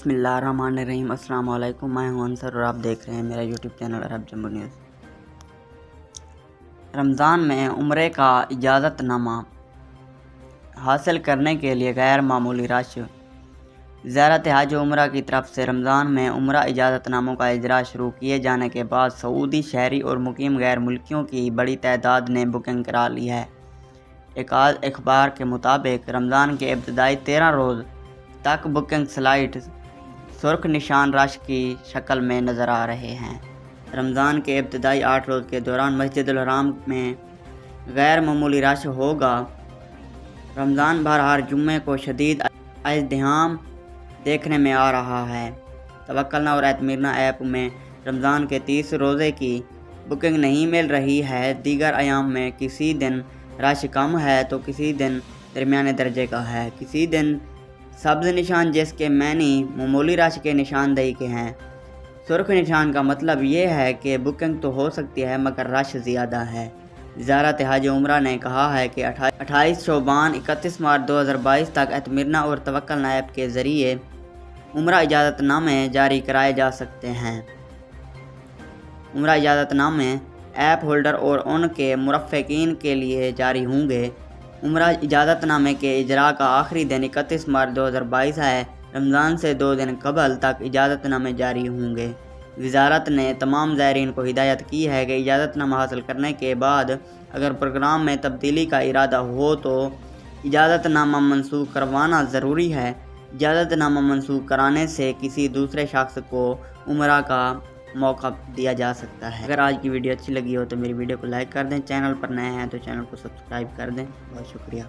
बिस्मिल्लाहिर्रहमानिर्रहीम। अस्सलाम वालेकुम। मैं हूं अंसर और आप देख रहे हैं मेरा यूट्यूब चैनल अरब जम्बो न्यूज़। रमज़ान में उम्रे का इजाज़तनामा हासिल करने के लिए गैर मामूली रश। ज़ियारत हज उम्रा की तरफ से रमज़ान में उम्रा इजाज़तनामों का इजरा शुरू किए जाने के बाद सऊदी शहरी और मुकीम गैर मुल्कियों की बड़ी तादाद ने बुकिंग करा ली है। एक अखबार के मुताबिक रमज़ान के इब्तदाई 13 रोज़ तक बुकिंग स्लाइड सुर्ख निशान रश की शक्ल में नज़र आ रहे हैं। रमज़ान के इब्तदाई 8 रोज़ के दौरान मस्जिदुल हराम में गैर मामूली रश होगा। रमज़ान भर हर जुम्मे को शदीद इज़्दिहाम देखने में आ रहा है। तवक्कलना और एतमिरना ऐप में रमज़ान के 30 रोज़े की बुकिंग नहीं मिल रही है। दीगर अयाम में किसी दिन रश कम है तो किसी दिन दरमियाने दर्जे का है। किसी दिन सब्ज़ निशान जिसके मैनी मामूली रश के निशानदेही के हैं। सुर्ख निशान का मतलब ये है कि बुकिंग तो हो सकती है मगर रश ज़्यादा है। ज़ियारत हज उम्रा ने कहा है कि 28 शोबान 31 मार्च 2022 तक एतमिरना और तवक्कलना ऐप के ज़रिए उम्रा इजाज़तनामे जारी कराए जा सकते हैं। उम्रा इजाज़तनामे ऐप होल्डर और उनके मुरफ़्फ़िकीन के लिए जारी होंगे। उम्रा इजाज़तनामे के इजरा का आखिरी दिन 31 मार्च 2022 है। रमज़ान से 2 दिन कबल तक इजाज़तनामे जारी होंगे। वज़ारत ने तमाम ज़ायरीन को हिदायत की है कि इजाज़तनामा हासिल करने के बाद अगर प्रोग्राम में तब्दीली का इरादा हो तो इजाज़तनामा मनसूख करवाना ज़रूरी है। इजाज़तनामा मनसूख कराने से किसी दूसरे शख्स को उम्रा का मौका दिया जा सकता है। अगर आज की वीडियो अच्छी लगी हो तो मेरी वीडियो को लाइक कर दें। चैनल पर नए हैं तो चैनल को सब्सक्राइब कर दें। बहुत शुक्रिया।